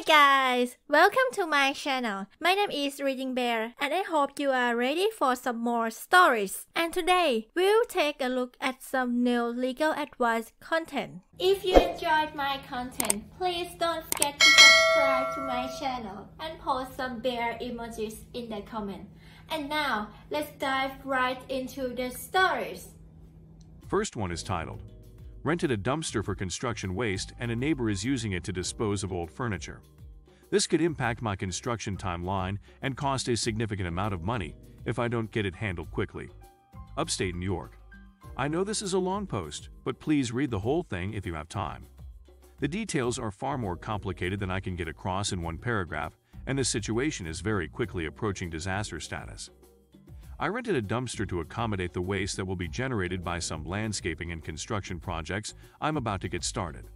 guys, welcome to my channel. My name is ReadingBear and I hope you are ready for some more stories. And today, we'll take a look at some new legal advice content. If you enjoyed my content, please don't forget to subscribe to my channel and post some bear emojis in the comment. And now, let's dive right into the stories. First one is titled, Rented a dumpster for construction waste and a neighbor is using it to dispose of old furniture. This could impact my construction timeline and cost a significant amount of money if I don't get it handled quickly. Upstate New York. I know this is a long post, but please read the whole thing if you have time. The details are far more complicated than I can get across in one paragraph, and the situation is very quickly approaching disaster status. I rented a dumpster to accommodate the waste that will be generated by some landscaping and construction projects I'm about to get started.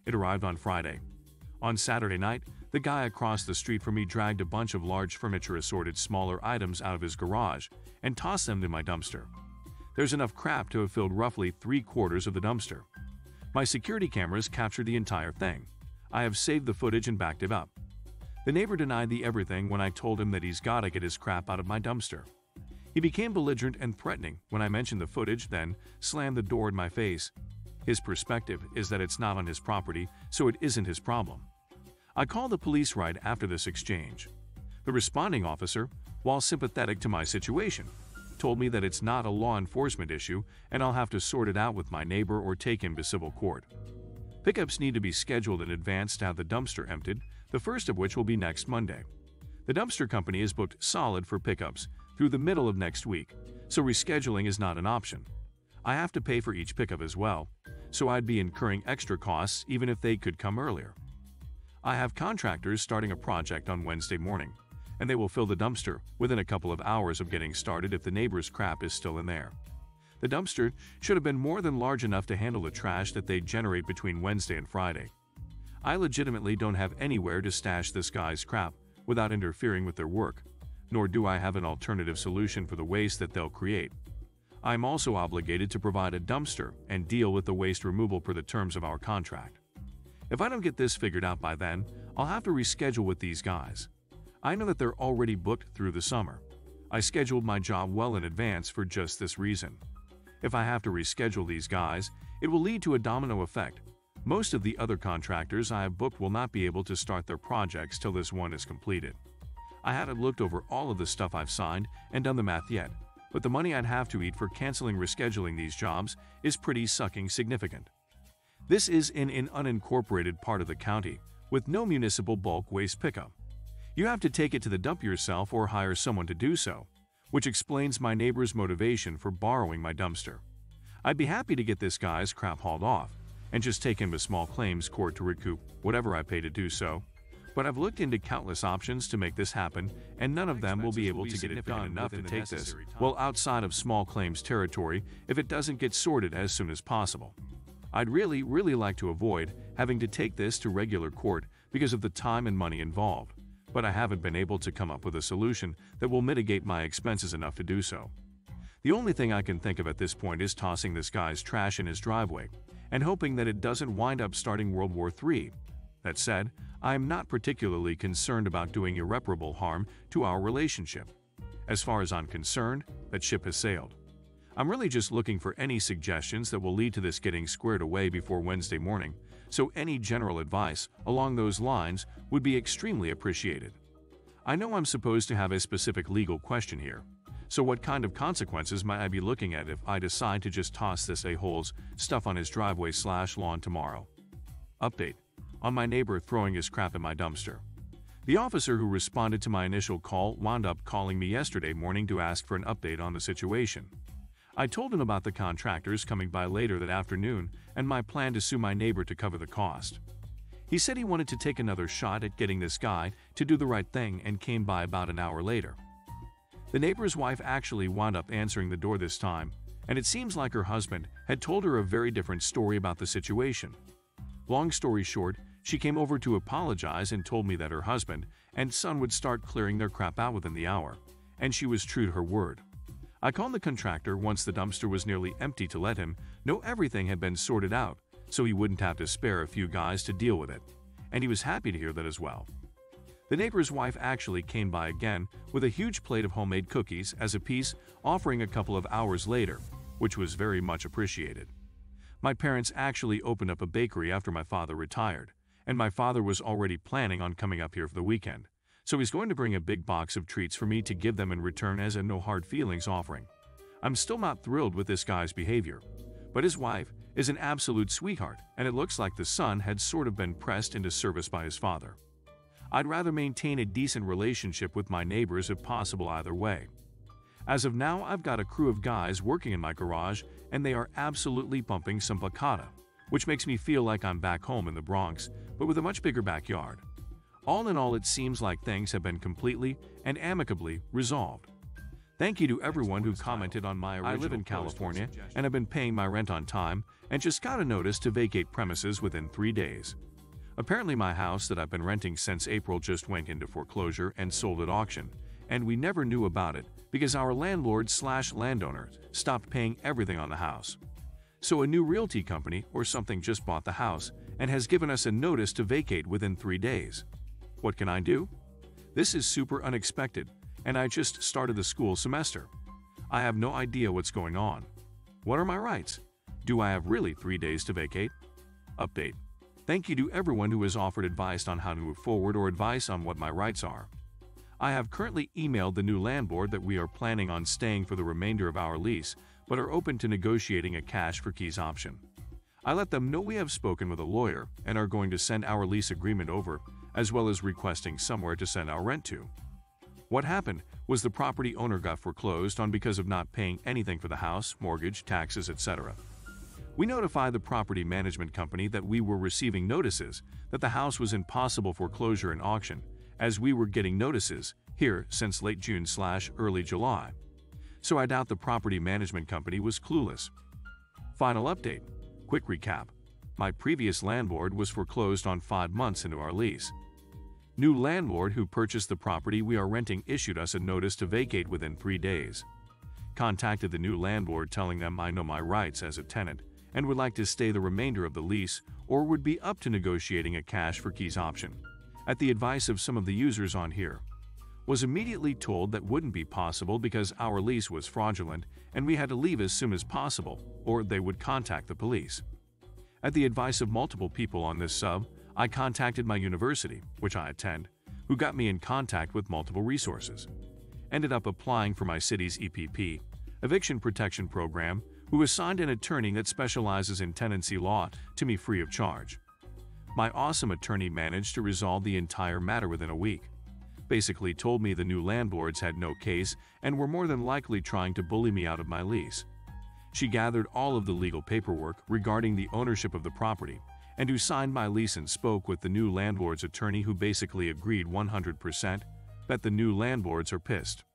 It arrived on Friday. On Saturday night, the guy across the street from me dragged a bunch of large furniture assorted smaller items out of his garage and tossed them in my dumpster. There's enough crap to have filled roughly 3/4 of the dumpster. My security cameras captured the entire thing. I have saved the footage and backed it up. The neighbor denied the everything when I told him that he's gotta get his crap out of my dumpster. He became belligerent and threatening when I mentioned the footage, then slammed the door in my face. His perspective is that it's not on his property, so it isn't his problem. I called the police right after this exchange. The responding officer, while sympathetic to my situation, told me that it's not a law enforcement issue and I'll have to sort it out with my neighbor or take him to civil court. Pickups need to be scheduled in advance to have the dumpster emptied, the first of which will be next Monday. The dumpster company is booked solid for pickups through the middle of next week, so rescheduling is not an option. I have to pay for each pickup as well, so I'd be incurring extra costs even if they could come earlier. I have contractors starting a project on Wednesday morning, and they will fill the dumpster within a couple of hours of getting started if the neighbor's crap is still in there. The dumpster should have been more than large enough to handle the trash that they generate between Wednesday and Friday. I legitimately don't have anywhere to stash this guy's crap without interfering with their work, nor do I have an alternative solution for the waste that they'll create. I'm also obligated to provide a dumpster and deal with the waste removal per the terms of our contract. If I don't get this figured out by then, I'll have to reschedule with these guys. I know that they're already booked through the summer. I scheduled my job well in advance for just this reason. If I have to reschedule these guys, it will lead to a domino effect. Most of the other contractors I have booked will not be able to start their projects till this one is completed. I hadn't looked over all of the stuff I've signed and done the math yet, but the money I'd have to eat for canceling rescheduling these jobs is pretty sucking significant. This is in an unincorporated part of the county with no municipal bulk waste pickup. You have to take it to the dump yourself or hire someone to do so, which explains my neighbor's motivation for borrowing my dumpster. I'd be happy to get this guy's crap hauled off and just take him to small claims court to recoup whatever I pay to do so. But I've looked into countless options to make this happen, and none of them will be able to get it done enough to take this well outside of small claims territory if it doesn't get sorted as soon as possible. I'd really like to avoid having to take this to regular court because of the time and money involved, but I haven't been able to come up with a solution that will mitigate my expenses enough to do so. The only thing I can think of at this point is tossing this guy's trash in his driveway and hoping that it doesn't wind up starting World War III. That said, I am not particularly concerned about doing irreparable harm to our relationship. As far as I'm concerned, that ship has sailed. I'm really just looking for any suggestions that will lead to this getting squared away before Wednesday morning, so any general advice along those lines would be extremely appreciated. I know I'm supposed to have a specific legal question here, so what kind of consequences might I be looking at if I decide to just toss this a-hole's stuff on his driveway/lawn tomorrow? Update on my neighbor throwing his crap in my dumpster. The officer who responded to my initial call wound up calling me yesterday morning to ask for an update on the situation. I told him about the contractors coming by later that afternoon and my plan to sue my neighbor to cover the cost. He said he wanted to take another shot at getting this guy to do the right thing and came by about an hour later. The neighbor's wife actually wound up answering the door this time, and it seems like her husband had told her a very different story about the situation. Long story short, she came over to apologize and told me that her husband and son would start clearing their crap out within the hour, and she was true to her word. I called the contractor once the dumpster was nearly empty to let him know everything had been sorted out, so he wouldn't have to spare a few guys to deal with it. and he was happy to hear that as well. The neighbor's wife actually came by again with a huge plate of homemade cookies as a piece offering a couple of hours later, which was very much appreciated. My parents actually opened up a bakery after my father retired, and my father was already planning on coming up here for the weekend, so he's going to bring a big box of treats for me to give them in return as a no hard feelings offering. I'm still not thrilled with this guy's behavior, but his wife is an absolute sweetheart, and it looks like the son had sort of been pressed into service by his father. I'd rather maintain a decent relationship with my neighbors if possible either way. As of now, I've got a crew of guys working in my garage, and they are absolutely bumping some placata, which makes me feel like I'm back home in the Bronx, but with a much bigger backyard. All in all, it seems like things have been completely and amicably resolved. Thank you to everyone who commented on my original. I live in California and have been paying my rent on time and just got a notice to vacate premises within 3 days. Apparently my house that I've been renting since April just went into foreclosure and sold at auction, and we never knew about it because our landlord/landowner stopped paying everything on the house. So a new realty company or something just bought the house and has given us a notice to vacate within 3 days. What can I do? This is super unexpected, and I just started the school semester. I have no idea what's going on. What are my rights? Do I have really 3 days to vacate? Update. Thank you to everyone who has offered advice on how to move forward or advice on what my rights are. I have currently emailed the new landlord that we are planning on staying for the remainder of our lease, but are open to negotiating a cash for keys option. I let them know we have spoken with a lawyer and are going to send our lease agreement over, as well as requesting somewhere to send our rent to. What happened was the property owner got foreclosed on because of not paying anything for the house, mortgage, taxes, etc. We notified the property management company that we were receiving notices that the house was in possible foreclosure and auction, as we were getting notices here since late June/early July. So I doubt the property management company was clueless. Final update. Quick recap. My previous landlord was foreclosed on 5 months into our lease. New landlord who purchased the property we are renting issued us a notice to vacate within 3 days. Contacted the new landlord telling them I know my rights as a tenant and would like to stay the remainder of the lease or would be up to negotiating a cash for keys option. At the advice of some of the users on here, was immediately told that wouldn't be possible because our lease was fraudulent and we had to leave as soon as possible or they would contact the police. At the advice of multiple people on this sub, I contacted my university, which I attend, who got me in contact with multiple resources. Ended up applying for my city's EPP, Eviction Protection Program, who assigned an attorney that specializes in tenancy law to me free of charge. My awesome attorney managed to resolve the entire matter within a week. Basically told me the new landlords had no case and were more than likely trying to bully me out of my lease. She gathered all of the legal paperwork regarding the ownership of the property and who signed my lease and spoke with the new landlord's attorney who basically agreed 100% that the new landlords are pissed.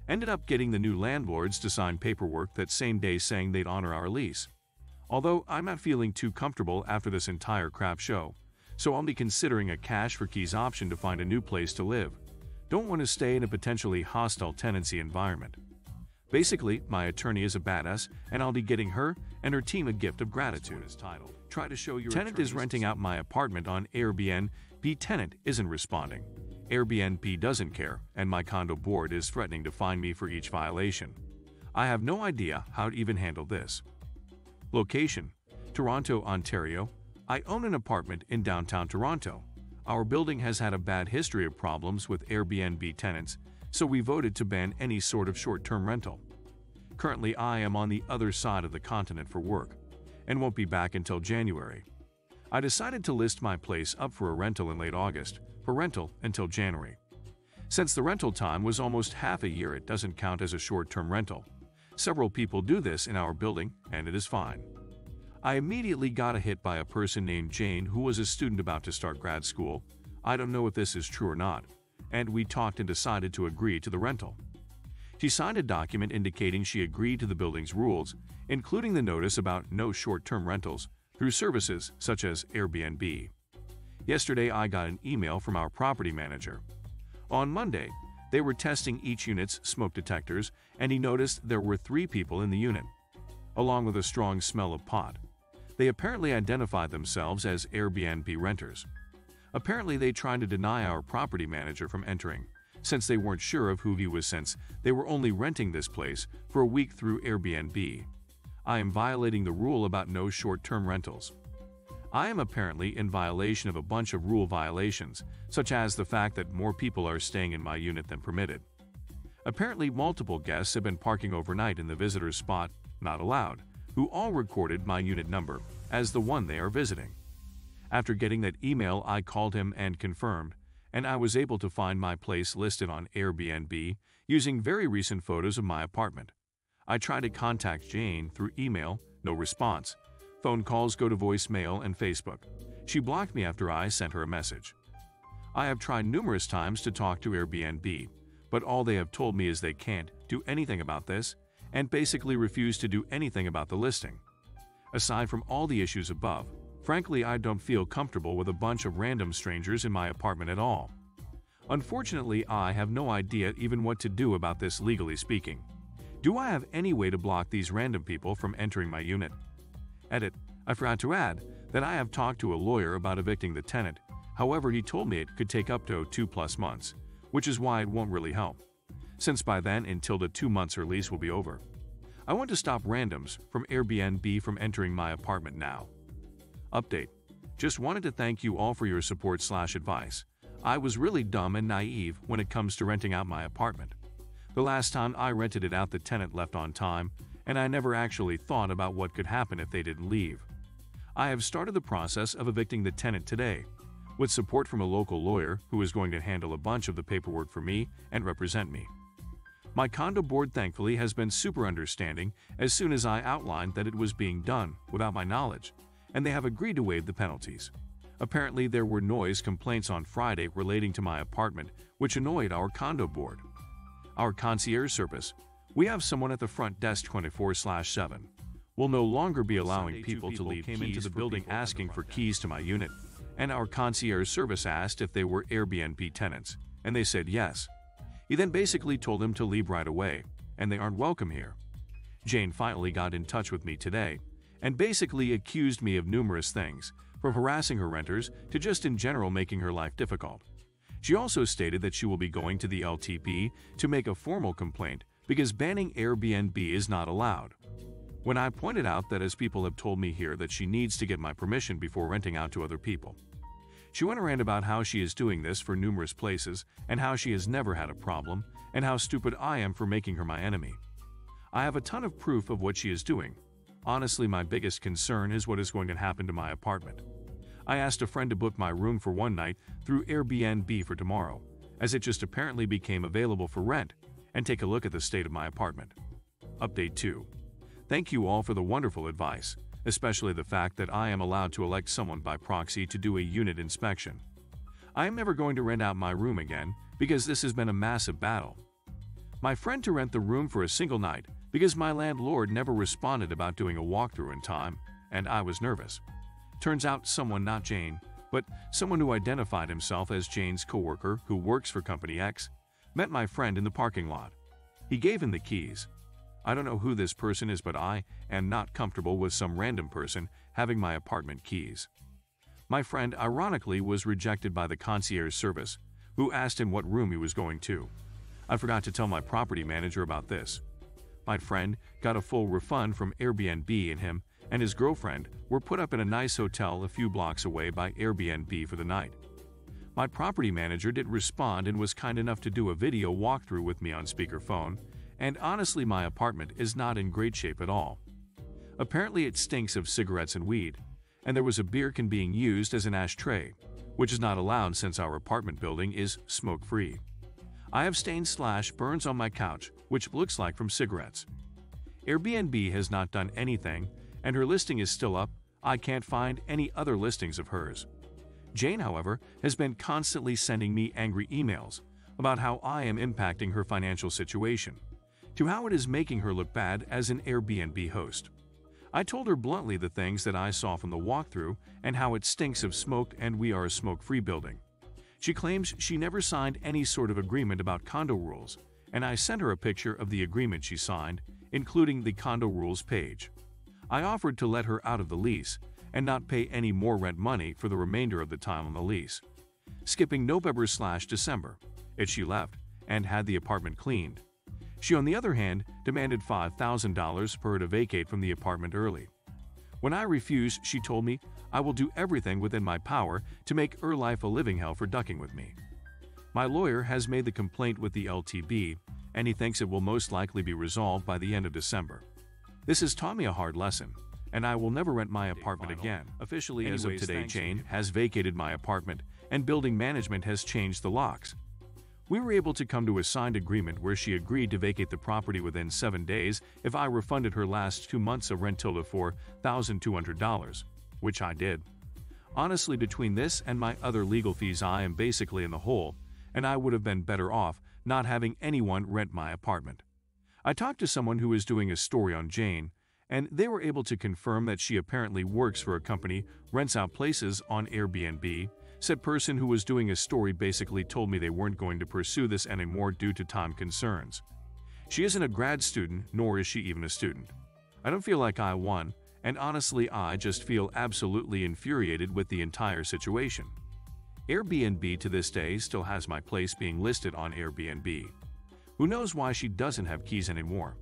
Ended up getting the new landlords to sign paperwork that same day saying they'd honor our lease. Although I'm not feeling too comfortable after this entire crap show, so I'll be considering a cash for keys option to find a new place to live. Don't want to stay in a potentially hostile tenancy environment. Basically, my attorney is a badass, and I'll be getting her and her team a gift of gratitude. Try to show your tenant is renting out my apartment on Airbnb. Tenant isn't responding. Airbnb doesn't care, and my condo board is threatening to fine me for each violation. I have no idea how to even handle this. Location: Toronto, Ontario. I own an apartment in downtown Toronto. Our building has had a bad history of problems with Airbnb tenants, so we voted to ban any sort of short-term rental. Currently, I am on the other side of the continent for work, and won't be back until January. I decided to list my place up for a rental in late August, for rental until January. Since the rental time was almost half a year, it doesn't count as a short-term rental. Several people do this in our building, and it is fine. I immediately got a hit by a person named Jane who was a student about to start grad school. I don't know if this is true or not, and we talked and decided to agree to the rental. She signed a document indicating she agreed to the building's rules, including the notice about no short-term rentals through services such as Airbnb. Yesterday, I got an email from our property manager. On Monday, they were testing each unit's smoke detectors, and he noticed there were 3 people in the unit, along with a strong smell of pot. They apparently identified themselves as Airbnb renters. Apparently, they tried to deny our property manager from entering, since they weren't sure of who he was since they were only renting this place for a week through Airbnb. I am violating the rule about no short-term rentals. I am apparently in violation of a bunch of rule violations, such as the fact that more people are staying in my unit than permitted. Apparently, multiple guests have been parking overnight in the visitor's spot, not allowed, who all recorded my unit number as the one they are visiting. After getting that email, I called him and confirmed, and I was able to find my place listed on Airbnb using very recent photos of my apartment. I tried to contact Jane through email, no response. Phone calls go to voicemail and Facebook. She blocked me after I sent her a message. I have tried numerous times to talk to Airbnb, but all they have told me is they can't do anything about this and basically refuse to do anything about the listing. Aside from all the issues above, frankly, I don't feel comfortable with a bunch of random strangers in my apartment at all. Unfortunately, I have no idea even what to do about this legally speaking. Do I have any way to block these random people from entering my unit? Edit. I forgot to add that I have talked to a lawyer about evicting the tenant. However, he told me it could take up to 2+ months, which is why it won't really help, since by then until the 2 months or lease will be over. I want to stop randoms from Airbnb from entering my apartment now. Update. Just wanted to thank you all for your support/advice. I was really dumb and naive when it comes to renting out my apartment. The last time I rented it out, the tenant left on time, and I never actually thought about what could happen if they didn't leave. I have started the process of evicting the tenant today, with support from a local lawyer who is going to handle a bunch of the paperwork for me and represent me. My condo board thankfully has been super understanding as soon as I outlined that it was being done without my knowledge, and they have agreed to waive the penalties. Apparently, there were noise complaints on Friday relating to my apartment, which annoyed our condo board. Our concierge service, we have someone at the front desk 24/7, will no longer be allowing people to leave keys into the building asking for keys to my unit, and our concierge service asked if they were Airbnb tenants, and they said yes. He then basically told them to leave right away, and they aren't welcome here. Jane finally got in touch with me today, and basically accused me of numerous things, from harassing her renters to just in general making her life difficult. She also stated that she will be going to the LTP to make a formal complaint because banning Airbnb is not allowed. When I pointed out that, as people have told me here, that she needs to get my permission before renting out to other people, she went around about how she is doing this for numerous places and how she has never had a problem and how stupid I am for making her my enemy. I have a ton of proof of what she is doing. Honestly, my biggest concern is what is going to happen to my apartment. I asked a friend to book my room for one night through Airbnb for tomorrow, as it just apparently became available for rent, and take a look at the state of my apartment. Update 2. Thank you all for the wonderful advice, especially the fact that I am allowed to elect someone by proxy to do a unit inspection. I am never going to rent out my room again because this has been a massive battle. My friend to rent the room for a single night because my landlord never responded about doing a walkthrough in time, and I was nervous. Turns out someone, not Jane, but someone who identified himself as Jane's coworker who works for Company X, met my friend in the parking lot. He gave him the keys. I don't know who this person is, but I am not comfortable with some random person having my apartment keys. My friend, ironically, was rejected by the concierge service, who asked him what room he was going to. I forgot to tell my property manager about this. My friend got a full refund from Airbnb, and him and his girlfriend were put up in a nice hotel a few blocks away by Airbnb for the night. My property manager did respond and was kind enough to do a video walkthrough with me on speakerphone, and honestly, my apartment is not in great shape at all. Apparently, it stinks of cigarettes and weed, and there was a beer can being used as an ashtray, which is not allowed since our apartment building is smoke-free. I have stains/burns on my couch, which looks like from cigarettes. Airbnb has not done anything, and her listing is still up. I can't find any other listings of hers. Jane, however, has been constantly sending me angry emails about how I am impacting her financial situation, to how it is making her look bad as an Airbnb host. I told her bluntly the things that I saw from the walkthrough and how it stinks of smoke and we are a smoke-free building. She claims she never signed any sort of agreement about condo rules, and I sent her a picture of the agreement she signed, including the condo rules page. I offered to let her out of the lease and not pay any more rent money for the remainder of the time on the lease, skipping November/December, if she left, and had the apartment cleaned. She, on the other hand, demanded $5,000 for her to vacate from the apartment early. When I refused, she told me, "I will do everything within my power to make her life a living hell for ducking with me." My lawyer has made the complaint with the LTB, and he thinks it will most likely be resolved by the end of December. This has taught me a hard lesson, and I will never rent my apartment again. Officially, as of today, Jane has vacated my apartment, and building management has changed the locks. We were able to come to a signed agreement where she agreed to vacate the property within 7 days if I refunded her last 2 months of rent to $4,200, which I did. Honestly, between this and my other legal fees, I am basically in the hole, and I would have been better off not having anyone rent my apartment. I talked to someone who was doing a story on Jane, and they were able to confirm that she apparently works for a company, rents out places on Airbnb. Said person who was doing a story basically told me they weren't going to pursue this anymore due to time concerns. She isn't a grad student, nor is she even a student. I don't feel like I won, and honestly I just feel absolutely infuriated with the entire situation. Airbnb to this day still has my place being listed on Airbnb. Who knows why she doesn't have keys anymore?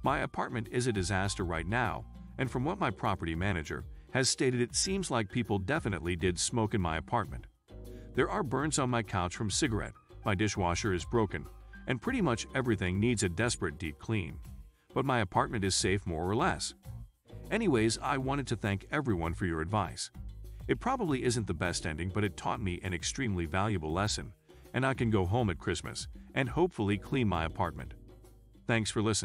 My apartment is a disaster right now, and from what my property manager has stated, it seems like people definitely did smoke in my apartment. There are burns on my couch from cigarette, my dishwasher is broken, and pretty much everything needs a desperate deep clean. But my apartment is safe more or less. Anyways, I wanted to thank everyone for your advice. It probably isn't the best ending, but it taught me an extremely valuable lesson, and I can go home at Christmas and hopefully clean my apartment. Thanks for listening.